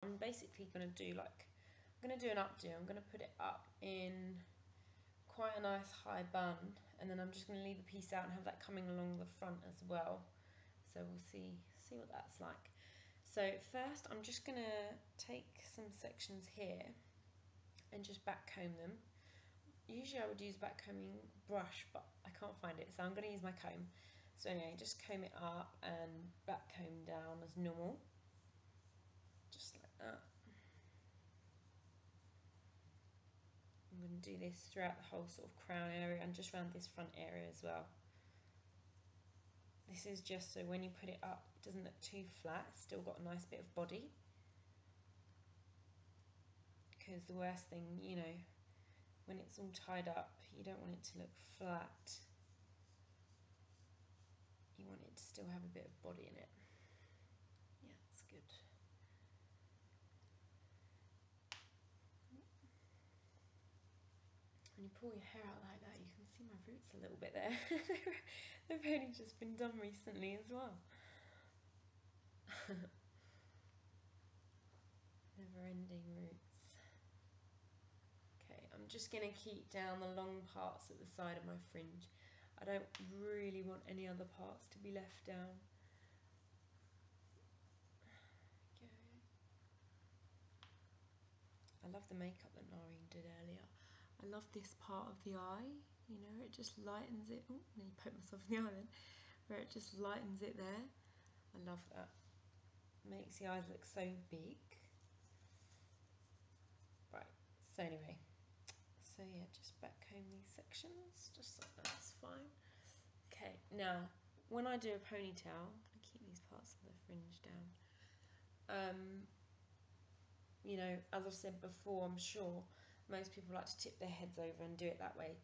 I'm basically going to do like, I'm going to do an updo. I'm going to put it up in quite a nice high bun, and then I'm just going to leave a piece out and have that coming along the front as well. So we'll see what that's like. So first I'm just going to take some sections here and just back comb them. Usually I would use back combing brush, but I can't find it, so I'm going to use my comb. So anyway, just comb it up and back comb down as normal, just like that. I'm going to do this throughout the whole sort of crown area and just around this front area as well. This is just so when you put it up, it doesn't look too flat, it's still got a nice bit of body. Because the worst thing, you know, when it's all tied up, you don't want it to look flat. You want it to still have a bit of body in it. Yeah, that's good. When you pull your hair out like that, you can see my roots a little bit there. They've only just been done recently as well. Never-ending roots. Okay, I'm just going to keep down the long parts at the side of my fringe. I don't really want any other parts to be left down. Okay. I love the makeup that Noreen did earlier. I love this part of the eye, you know, it just lightens it. Oh, nearly poked myself in the eye then. Where it just lightens it there. I love that. Makes the eyes look so big. Right, so anyway. So yeah, just back comb these sections, just like that's fine. Okay, now when I do a ponytail, I'm going to keep these parts of the fringe down. You know, as I've said before, I'm sure most people like to tip their heads over and do it that way.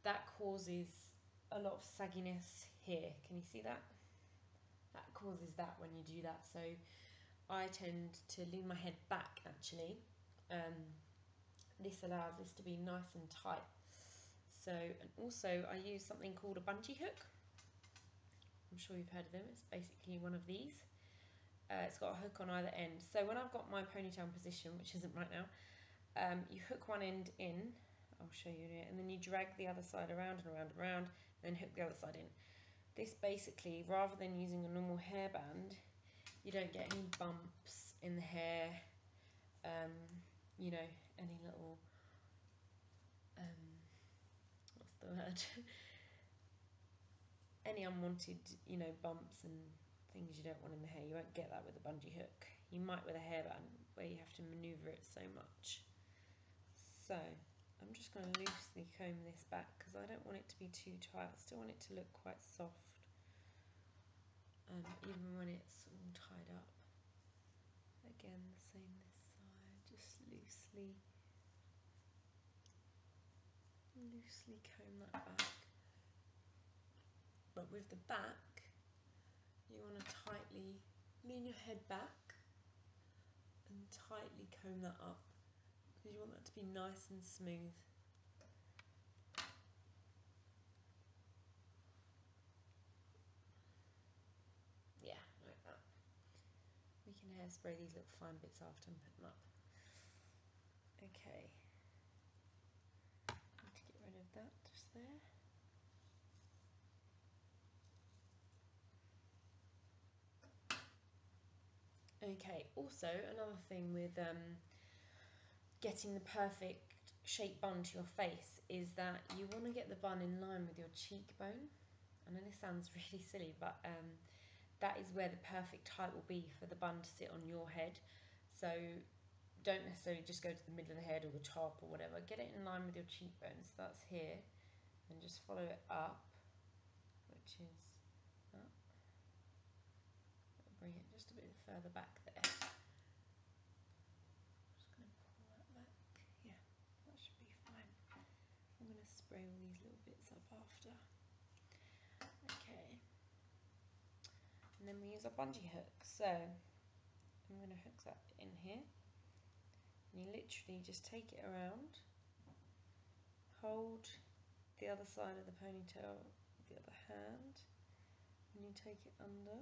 That causes a lot of sagginess here. Can you see that? That causes that when you do that. So I tend to lean my head back actually. This allows this to be nice and tight. So, and also I use something called a bungee hook. I'm sure you've heard of them. It's basically one of these. It's got a hook on either end. So when I've got my ponytail in position, which isn't right now, you hook one end in, I'll show you it, and then you drag the other side around and around and around, and then hook the other side in. This basically, rather than using a normal hairband, you don't get any bumps in the hair, you know, any little, what's the word? Any unwanted, you know, bumps and things you don't want in the hair. You won't get that with a bungee hook. You might with a hairband where you have to manoeuvre it so much. So I'm just going to loosely comb this back because I don't want it to be too tight. I still want it to look quite soft, even when it's all tied up. Again, the same this side, just loosely comb that back. But with the back, you want to tightly lean your head back and tightly comb that up because you want that to be nice and smooth. Yeah, like that. We can hairspray these little fine bits after and put them up. Okay. Need to get rid of that just there. Okay, also another thing with getting the perfect shape bun to your face is that you want to get the bun in line with your cheekbone. I know this sounds really silly, but that is where the perfect height will be for the bun to sit on your head. So don't necessarily just go to the middle of the head or the top or whatever. Get it in line with your cheekbone. So that's here, and just follow it up, which is that. Bring it just a bit further back there. Just going to pull that back. Yeah, that should be fine. I'm going to spray all these little bits up after. Okay. And then we use a bungee hook. So I'm going to hook that in here. And you literally just take it around, hold the other side of the ponytail with the other hand, and you take it under.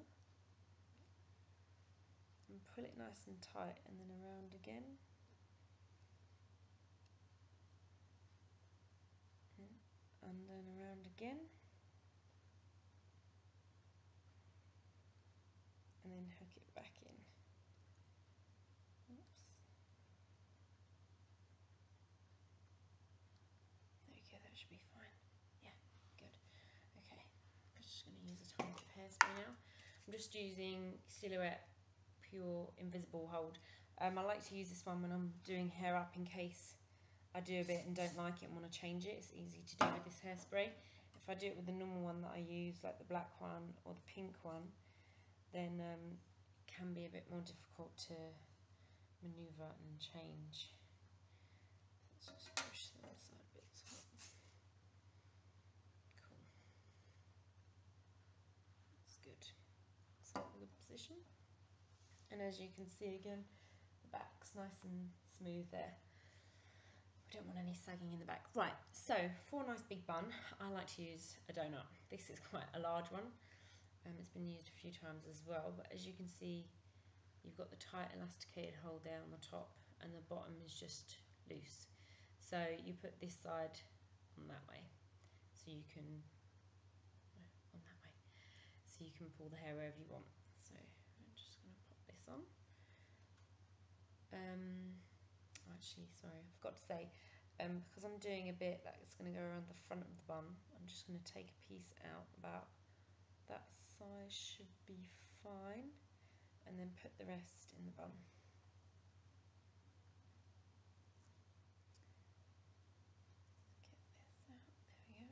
and pull it nice and tight, and then around again. And then around again. And then hook it back in. Oops. There we go, that should be fine. Yeah, good. Okay, I'm just going to use a tiny bit of hairspray now. I'm just using Silhouette Pure Invisible Hold. I like to use this one when I'm doing hair up in case I do a bit and don't like it and want to change it. It's easy to do with this hairspray. If I do it with the normal one that I use, like the black one or the pink one, then it can be a bit more difficult to maneuver and change. Let's just push the other side a bit. Cool. That's good. That's a good position. And as you can see again, the back's nice and smooth there. We don't want any sagging in the back. Right, so for a nice big bun, I like to use a donut. This is quite a large one. It's been used a few times as well, but as you can see, you've got the tight elasticated hold there on the top, and the bottom is just loose. So you put this side on that way, so you can pull the hair wherever you want. So I'm just going to pop this on. Actually, sorry, I forgot to say, because I'm doing a bit that's going to go around the front of the bun, I'm just going to take a piece out about that size, should be fine, and then put the rest in the bun. Get this out, there we go.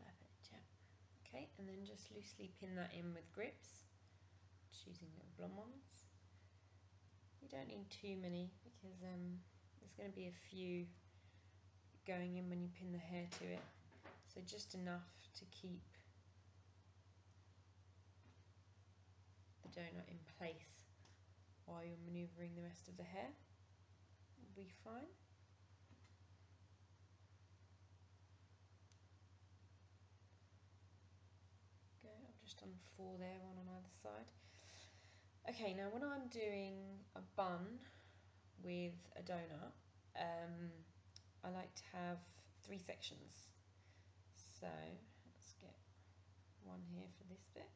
Perfect, yeah. Okay, and then just loosely pin that in with grips, just using little blonde ones. You don't need too many because there's going to be a few going in when you pin the hair to it, so just enough to keep the donut in place while you're manoeuvring the rest of the hair. Will be fine. Go, I've just done 4 there, 1 on either side. Okay, now when I'm doing a bun with a donut, I like to have 3 sections. So let's get one here for this bit.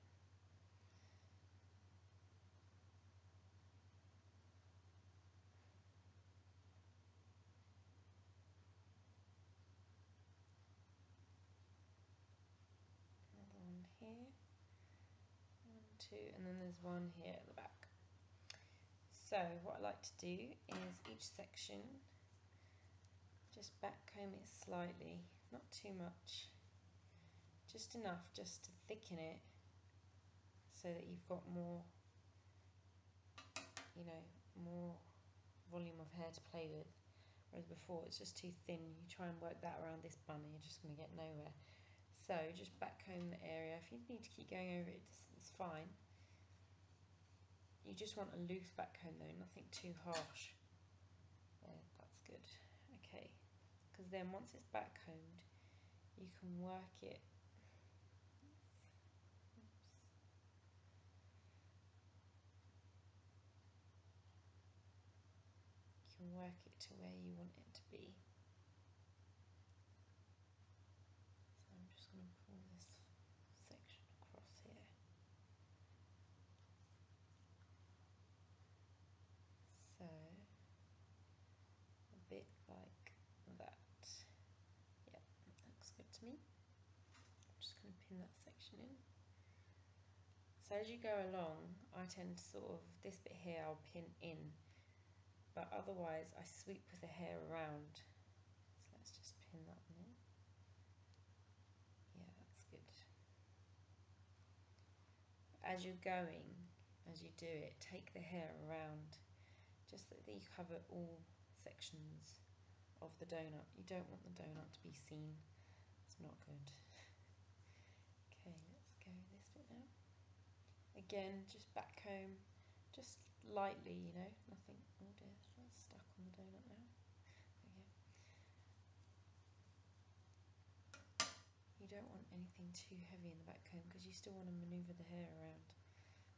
Another one here. 1, 2, and then there's one here at the back. So what I like to do is each section, just back comb it slightly, not too much, just enough just to thicken it so that you've got more, you know, more volume of hair to play with. Whereas before it's just too thin, you try and work that around this bun and you're just going to get nowhere. So just back comb the area. If you need to keep going over it, it's fine. You just want a loose back comb though, nothing too harsh. There, that's good. Okay, because then once it's back combed, you can work it. You can work it to where you want it to be. So I'm just going to pull this section across here. So a bit like that. Yeah, that looks good to me. I'm just going to pin that section in. So as you go along, I tend to sort of, this bit here I'll pin in, but otherwise I sweep with the hair around. So let's just pin that one in. Yeah, that's good. As you're going, as you do it, take the hair around, just so that you cover all sections of the donut. You don't want the donut to be seen. It's not good. Okay, let's go this bit now. Again, just back comb, just lightly, you know, nothing. Oh dear, that's stuck on the donut now. Okay. don't want anything too heavy in the back comb because you still want to manoeuvre the hair around.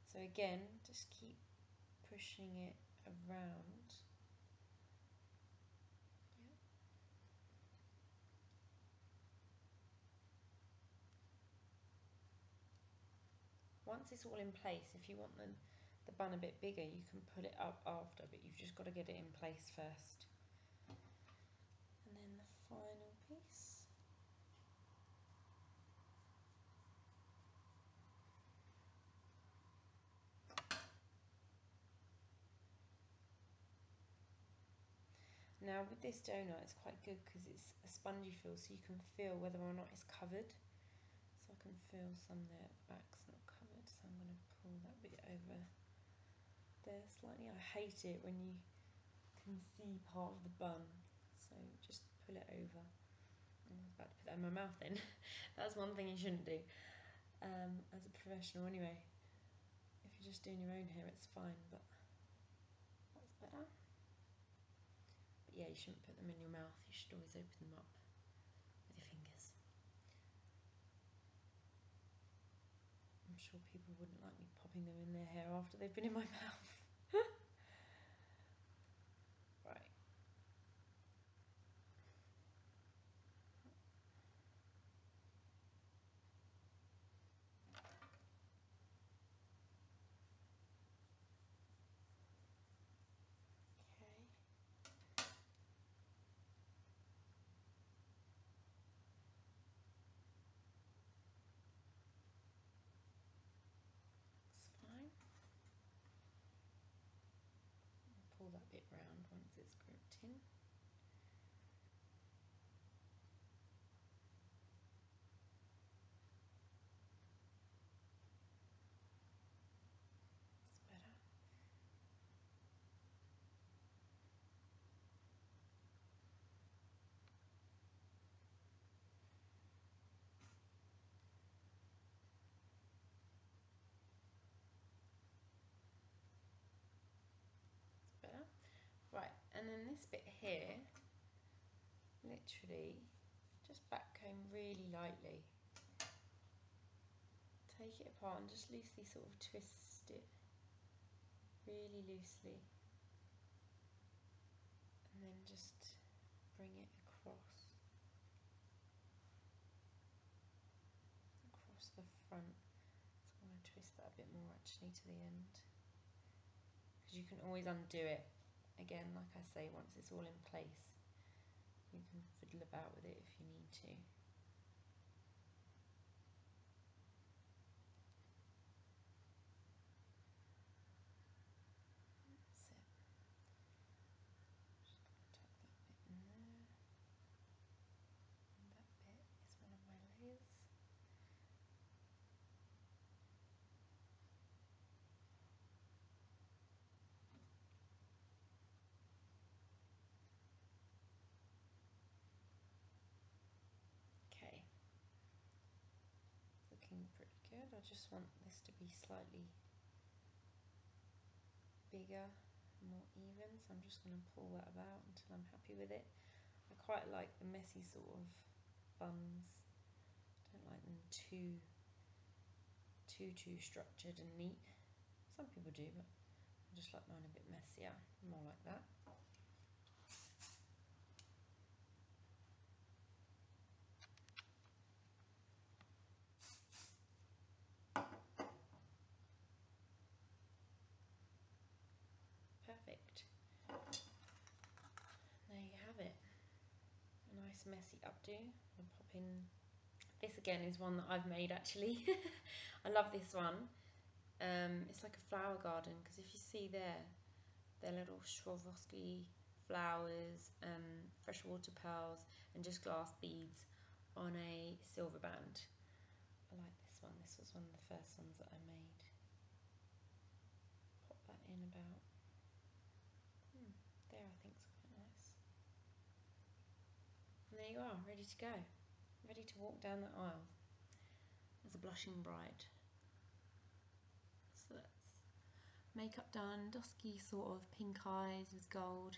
So again, just keep pushing it around. Yeah. Once it's all in place, if you want the bun a bit bigger, you can pull it up after, but you've just got to get it in place first. And then the final piece. Now with this donut, it's quite good because it's a spongy feel, so you can feel whether or not it's covered. So I can feel some there at the back's not covered, so I'm going to pull that bit over there slightly. I hate it when you can see part of the bun, so just pull it over. I was about to put that in my mouth then. That's one thing you shouldn't do as a professional anyway. If you're just doing your own hair, it's fine, but that's better. But yeah, you shouldn't put them in your mouth, you should always open them up with your fingers. I'm sure people wouldn't like me popping them in their hair after they've been in my mouth. Right. Okay. It's fine. I'll pull that bit round once it's grouped in. It's better. It's better. Right, and then this bit here, literally, just back comb really lightly. Take it apart and just loosely sort of twist it, really loosely, and then just bring it across the front. So I'm going to twist that a bit more actually to the end, because you can always undo it. Again, like I say, once it's all in place, you can fiddle about with it if you need to. That's it. Just going to tuck that bit in there. And that bit is one of my layers. Okay, looking pretty good. I just want this to be slightly bigger, more even, so I'm just going to pull that about until I'm happy with it. I quite like the messy sort of buns. I don't like them too structured and neat. Some people do, but I just like mine a bit messier, more like that. Perfect. There you have it. A nice messy updo. I'll pop in. This again is one that I've made actually. I love this one. It's like a flower garden, because if you see there, they're little Swarovski flowers, freshwater pearls, and just glass beads on a silver band. I like this one. This was one of the first ones that I made. Pop that in about there. I think it's quite nice. And there you are, ready to go, ready to walk down the aisle as a blushing bride. So that's makeup done, dusky sort of pink eyes with gold,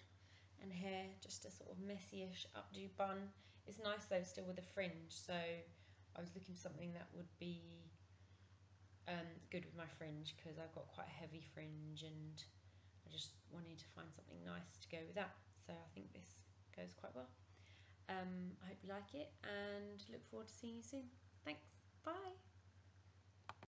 and hair just a sort of messy-ish updo bun. It's nice though, still with a fringe, so I was looking for something that would be good with my fringe, because I've got quite a heavy fringe and I just wanted to find something nice to go with that. So I think this goes quite well. I hope you like it and look forward to seeing you soon. Thanks, bye.